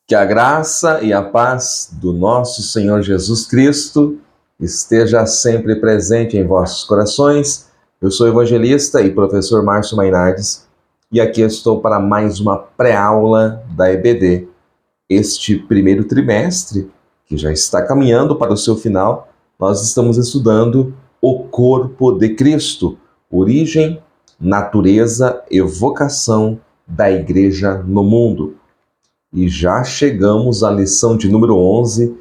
Que a graça e a paz do nosso Senhor Jesus Cristo esteja sempre presente em vossos corações. Eu sou o evangelista e professor Márcio Mainardes e aqui estou para mais uma pré-aula da EBD. Este primeiro trimestre, que já está caminhando para o seu final, nós estamos estudando o corpo de Cristo, origem, natureza e vocação da Igreja no mundo. E já chegamos à lição de número 11,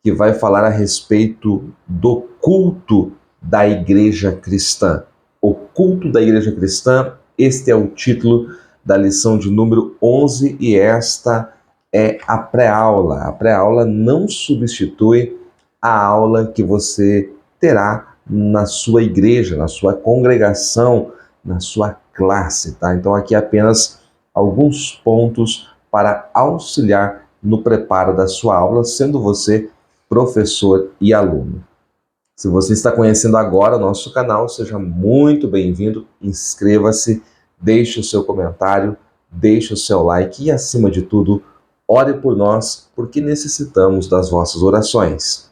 que vai falar a respeito do culto da Igreja Cristã. O culto da Igreja Cristã, este é o título da lição de número 11 e esta é a pré-aula. A pré-aula não substitui a aula que você terá na sua igreja, na sua congregação, na sua classe, tá? Então aqui apenas alguns pontos para auxiliar no preparo da sua aula, sendo você professor e aluno. Se você está conhecendo agora o nosso canal, seja muito bem-vindo, inscreva-se, deixe o seu comentário, deixe o seu like e, acima de tudo, ore por nós, porque necessitamos das vossas orações.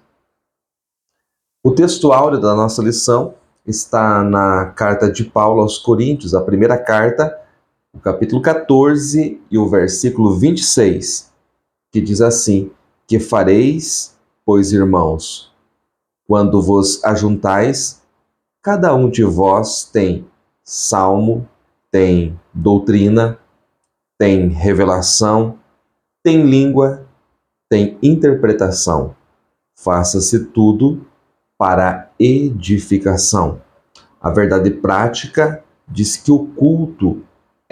O texto áureo da nossa lição está na carta de Paulo aos Coríntios, a primeira carta, o capítulo 14 e o versículo 26, que diz assim: Que fareis, pois, irmãos, quando vos ajuntais, cada um de vós tem salmo, tem doutrina, tem revelação, tem língua, tem interpretação. Faça-se tudo para edificação. A verdade prática diz que o culto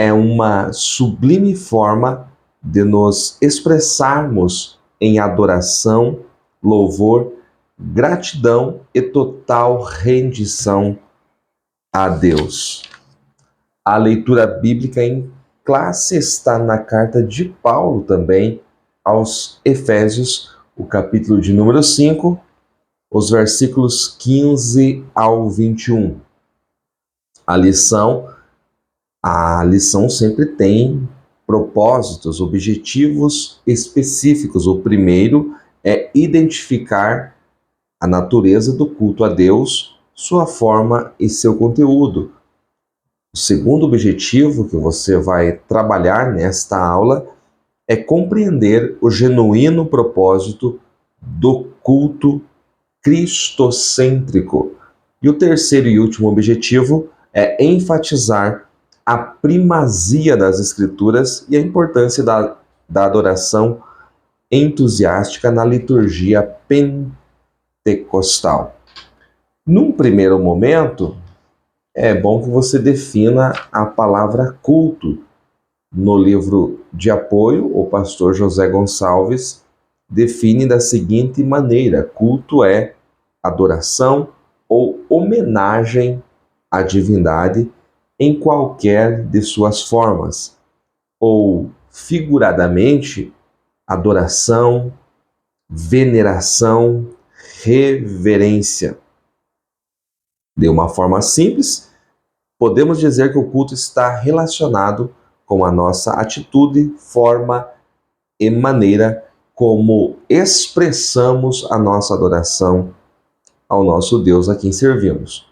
é uma sublime forma de nos expressarmos em adoração, louvor, gratidão e total rendição a Deus. A leitura bíblica em classe está na carta de Paulo também aos Efésios, o capítulo de número 5, os versículos 15 ao 21. A lição sempre tem propósitos, objetivos específicos. O primeiro é identificar a natureza do culto a Deus, sua forma e seu conteúdo. O segundo objetivo que você vai trabalhar nesta aula é compreender o genuíno propósito do culto cristocêntrico. E o terceiro e último objetivo é enfatizar a primazia das Escrituras e a importância da adoração entusiástica na liturgia pentecostal. Num primeiro momento, é bom que você defina a palavra culto. No livro de apoio, o pastor José Gonçalves define da seguinte maneira: culto é adoração ou homenagem à divindade em qualquer de suas formas, ou, figuradamente, adoração, veneração, reverência. De uma forma simples, podemos dizer que o culto está relacionado com a nossa atitude, forma e maneira como expressamos a nossa adoração ao nosso Deus a quem servimos.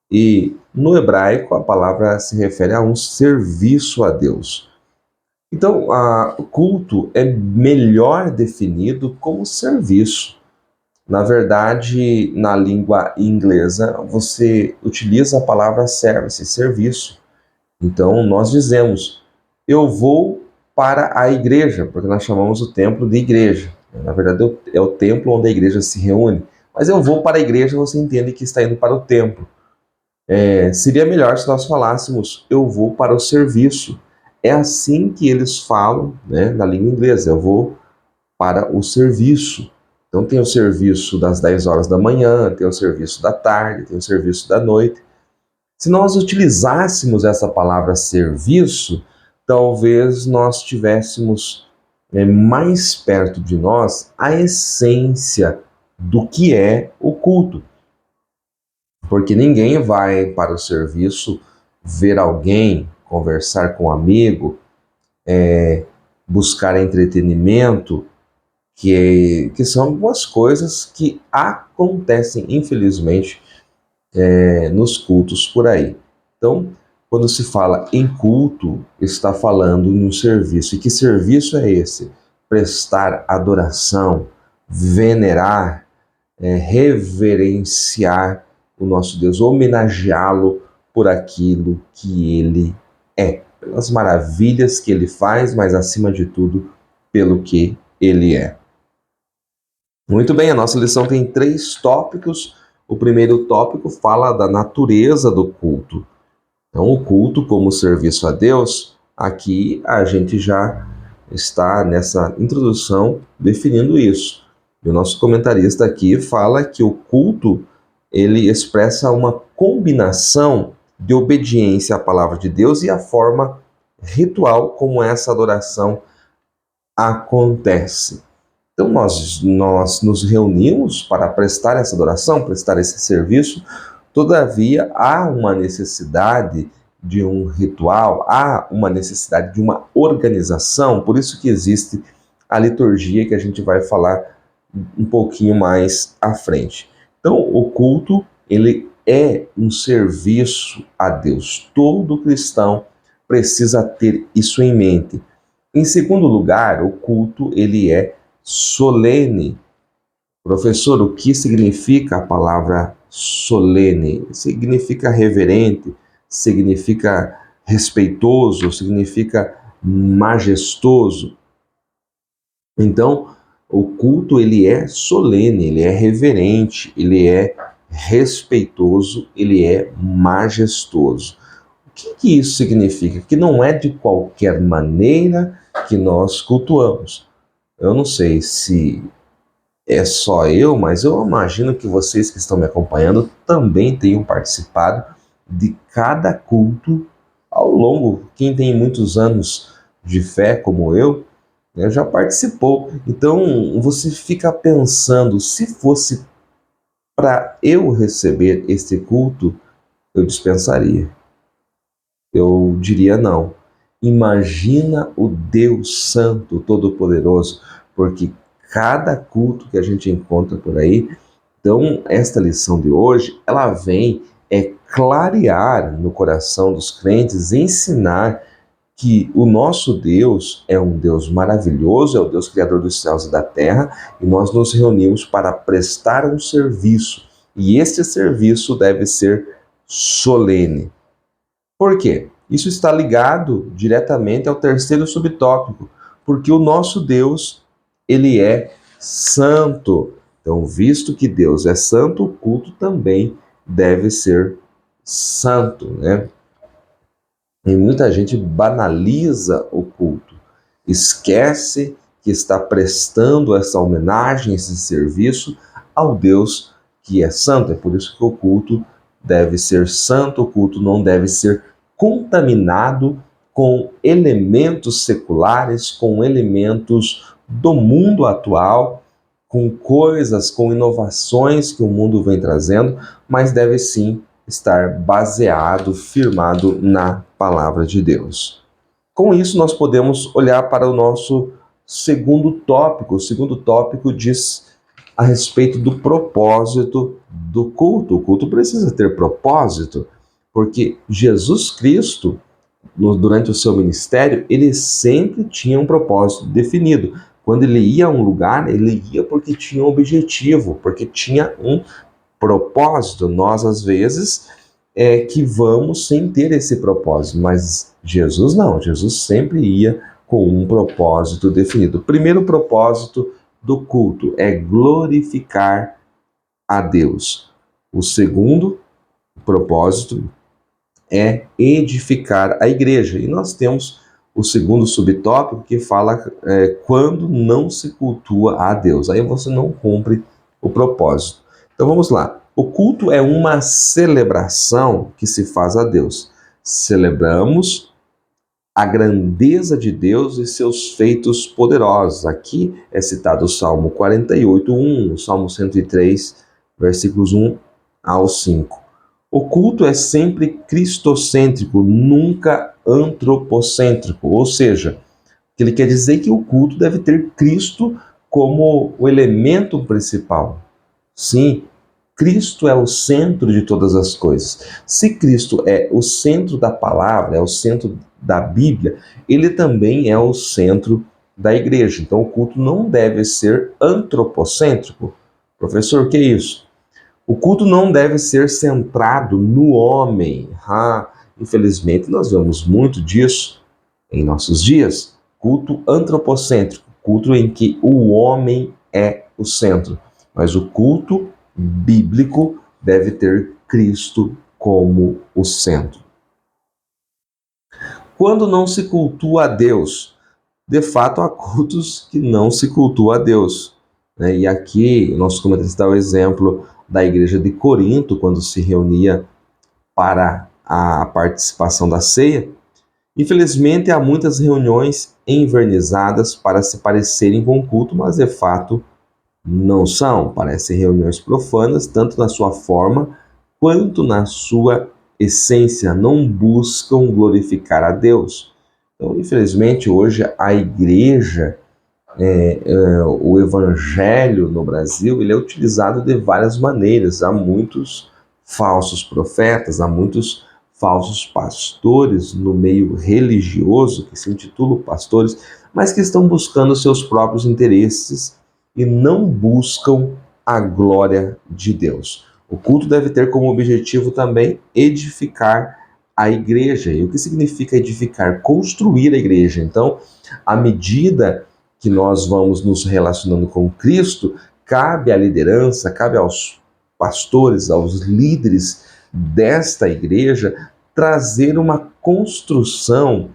E no hebraico a palavra se refere a um serviço a Deus. Então, o culto é melhor definido como serviço. Na verdade, na língua inglesa, você utiliza a palavra service, serviço. Então, nós dizemos, eu vou para a igreja, porque nós chamamos o templo de igreja. Na verdade, é o templo onde a igreja se reúne. Mas eu vou para a igreja, você entende que está indo para o templo. Seria melhor se nós falássemos, eu vou para o serviço. É assim que eles falam, né, na língua inglesa, eu vou para o serviço. Então tem o serviço das 10 horas da manhã, tem o serviço da tarde, tem o serviço da noite. Se nós utilizássemos essa palavra serviço, talvez nós tivéssemos mais perto de nós a essência do que é o culto. Porque ninguém vai para o serviço ver alguém, conversar com um amigo, buscar entretenimento, que são algumas coisas que acontecem, infelizmente, nos cultos por aí. Então, quando se fala em culto, está falando em um serviço. E que serviço é esse? Prestar adoração, venerar, reverenciar o nosso Deus, homenageá-lo por aquilo que ele é, pelas maravilhas que ele faz, mas acima de tudo, pelo que ele é. Muito bem, a nossa lição tem 3 tópicos. O primeiro tópico fala da natureza do culto. Então, o culto como serviço a Deus, aqui a gente já está nessa introdução definindo isso. E o nosso comentarista aqui fala que o culto, ele expressa uma combinação de obediência à palavra de Deus e a forma ritual como essa adoração acontece. Então nós nos reunimos para prestar essa adoração, prestar esse serviço. Todavia, há uma necessidade de um ritual, há uma necessidade de uma organização, por isso que existe a liturgia que a gente vai falar um pouquinho mais à frente. Então, o culto, ele é um serviço a Deus. Todo cristão precisa ter isso em mente. Em segundo lugar, o culto, ele é solene. Professor, o que significa a palavra solene? Significa reverente, significa respeitoso, significa majestoso. Então, o culto, ele é solene, ele é reverente, ele é respeitoso, ele é majestoso. O que isso significa? Que não é de qualquer maneira que nós cultuamos. Eu não sei se é só eu, mas eu imagino que vocês que estão me acompanhando também tenham participado de cada culto ao longo. Quem tem muitos anos de fé, como eu, né, já participou. Então você fica pensando, se fosse para eu receber este culto, eu dispensaria. Eu diria não. Imagina o Deus Santo, Todo-Poderoso, porque cada culto que a gente encontra por aí, então esta lição de hoje, ela vem clarear no coração dos crentes, ensinar que o nosso Deus é um Deus maravilhoso, é o Deus criador dos céus e da terra, e nós nos reunimos para prestar um serviço, e este serviço deve ser solene. Por quê? Isso está ligado diretamente ao terceiro subtópico, porque o nosso Deus, ele é santo. Então, visto que Deus é santo, o culto também deve ser santo, né? E muita gente banaliza o culto, esquece que está prestando essa homenagem, esse serviço ao Deus que é santo. É por isso que o culto deve ser santo, o culto não deve ser contaminado com elementos seculares, com elementos do mundo atual, com coisas, com inovações que o mundo vem trazendo, mas deve sim estar baseado, firmado na palavra de Deus. Com isso, nós podemos olhar para o nosso segundo tópico. O segundo tópico diz a respeito do propósito do culto. O culto precisa ter propósito, porque Jesus Cristo, durante o seu ministério, ele sempre tinha um propósito definido. Quando ele ia a um lugar, ele ia porque tinha um objetivo, porque tinha um propósito. Nós, às vezes, que vamos sem ter esse propósito, mas Jesus não. Jesus sempre ia com um propósito definido. O primeiro propósito do culto é glorificar a Deus. O segundo propósito é edificar a igreja. E nós temos o segundo subtópico que fala quando não se cultua a Deus. Aí você não cumpre o propósito. Então vamos lá. O culto é uma celebração que se faz a Deus. Celebramos a grandeza de Deus e seus feitos poderosos. Aqui é citado o Salmo 48:1, o Salmo 103, versículos 1 ao 5. O culto é sempre cristocêntrico, nunca antropocêntrico, ou seja, que ele quer dizer que o culto deve ter Cristo como o elemento principal. Sim, Cristo é o centro de todas as coisas. Se Cristo é o centro da palavra, é o centro da Bíblia, ele também é o centro da igreja. Então o culto não deve ser antropocêntrico. Professor, o que é isso? O culto não deve ser centrado no homem. Infelizmente, nós vemos muito disso em nossos dias. Culto antropocêntrico, culto em que o homem é o centro. Mas o culto bíblico deve ter Cristo como o centro. Quando não se cultua a Deus, de fato há cultos que não se cultua a Deus, né? E aqui o nosso comentarista dá o exemplo da igreja de Corinto, quando se reunia para a participação da ceia. Infelizmente, há muitas reuniões envernizadas para se parecerem com o culto, mas de fato não são. Parecem reuniões profanas, tanto na sua forma quanto na sua essência. Não buscam glorificar a Deus. Então, infelizmente, hoje a igreja, o evangelho no Brasil, ele é utilizado de várias maneiras. Há muitos falsos profetas, há muitos falsos pastores no meio religioso, que se intitulam pastores, mas que estão buscando seus próprios interesses e não buscam a glória de Deus. O culto deve ter como objetivo também edificar a igreja. E o que significa edificar? Construir a igreja. Então, à medida que nós vamos nos relacionando com Cristo, cabe à liderança, cabe aos pastores, aos líderes desta igreja, trazer uma construção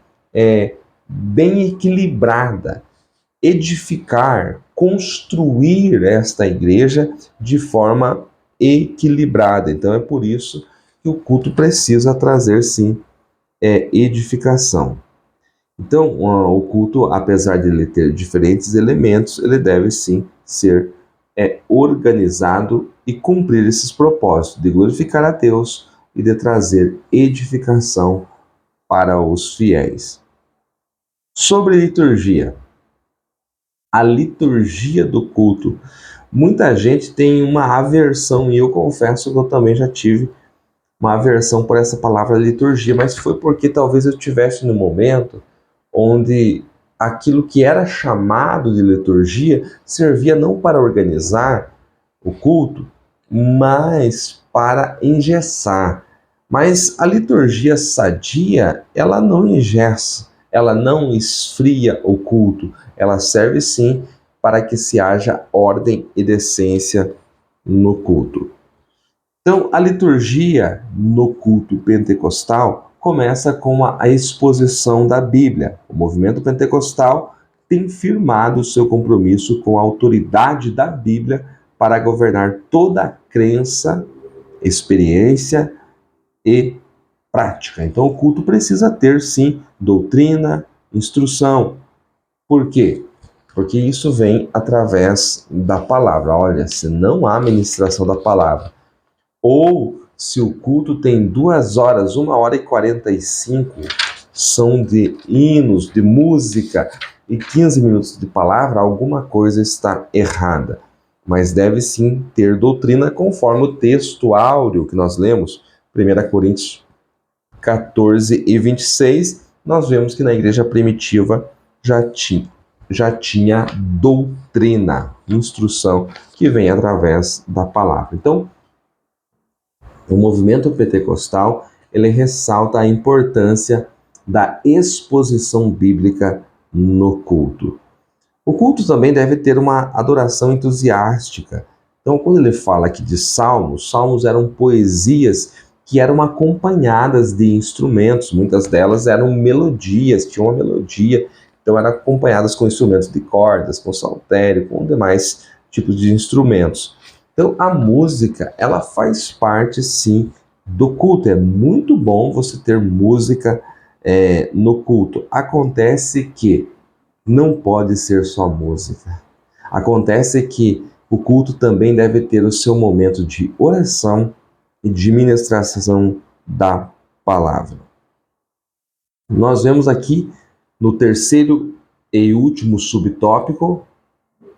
bem equilibrada, edificar, construir esta igreja de forma equilibrada. Então é por isso que o culto precisa trazer, sim, edificação. Então, o culto, apesar de ele ter diferentes elementos, ele deve sim ser organizado e cumprir esses propósitos de glorificar a Deus e de trazer edificação para os fiéis. Sobre liturgia, a liturgia do culto. Muita gente tem uma aversão, e eu confesso que eu também já tive uma aversão por essa palavra liturgia, mas foi porque talvez eu estivesse no momento onde aquilo que era chamado de liturgia servia não para organizar o culto, mas para engessar. Mas a liturgia sadia, ela não engessa, ela não esfria o culto, ela serve sim para que se haja ordem e decência no culto. Então, a liturgia no culto pentecostal começa com a exposição da Bíblia. O movimento pentecostal tem firmado o seu compromisso com a autoridade da Bíblia para governar toda a crença, experiência e prática. Então, o culto precisa ter, sim, doutrina, instrução. Por quê? Porque isso vem através da palavra. Olha, se não há ministração da palavra, ou se o culto tem 2 horas, 1h45, são de hinos, de música e 15 minutos de palavra, alguma coisa está errada. Mas deve sim ter doutrina conforme o texto áureo que nós lemos, 1 Coríntios 14 e 26, nós vemos que na igreja primitiva já tinha doutrina, instrução que vem através da palavra. Então, o movimento pentecostal, ele ressalta a importância da exposição bíblica no culto. O culto também deve ter uma adoração entusiástica. Então, quando ele fala aqui de salmos, salmos eram poesias que eram acompanhadas de instrumentos, muitas delas eram melodias, tinham uma melodia, então eram acompanhadas com instrumentos de cordas, com saltério, com demais tipos de instrumentos. Então, a música, ela faz parte, sim, do culto. É muito bom você ter música no culto. Acontece que não pode ser só música. Acontece que o culto também deve ter o seu momento de oração e de ministração da palavra. Nós vemos aqui no terceiro E último subtópico,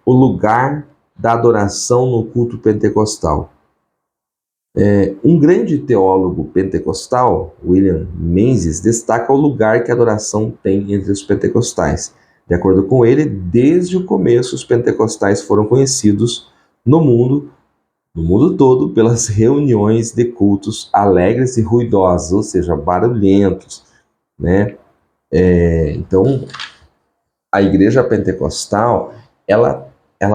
o lugar da adoração no culto pentecostal. Um grande teólogo pentecostal, William Menzies, destaca o lugar que a adoração tem entre os pentecostais. De acordo com ele, desde o começo, os pentecostais foram conhecidos no mundo todo, pelas reuniões de cultos alegres e ruidosos, ou seja, barulhentos, né? Então, a igreja pentecostal, ela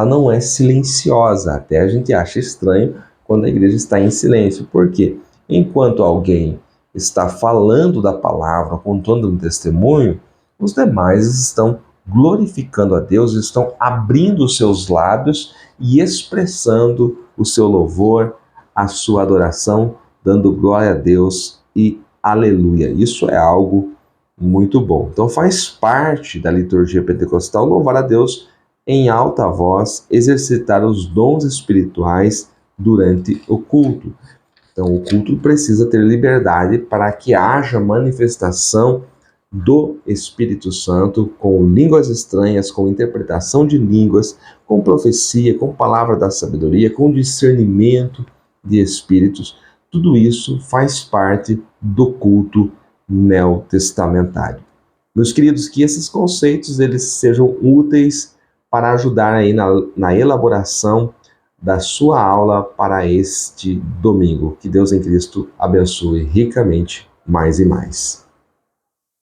não é silenciosa. Até a gente acha estranho quando a igreja está em silêncio. Por quê? Enquanto alguém está falando da palavra, contando um testemunho, os demais estão glorificando a Deus, estão abrindo os seus lábios e expressando o seu louvor, a sua adoração, dando glória a Deus e aleluia. Isso é algo muito bom. Então faz parte da liturgia pentecostal louvar a Deus em alta voz, exercitar os dons espirituais durante o culto. Então o culto precisa ter liberdade para que haja manifestação do Espírito Santo com línguas estranhas, com interpretação de línguas, com profecia, com palavra da sabedoria, com discernimento de espíritos. Tudo isso faz parte do culto neotestamentário. Meus queridos, que esses conceitos eles sejam úteis para ajudar aí na elaboração da sua aula para este domingo. Que Deus em Cristo abençoe ricamente mais e mais.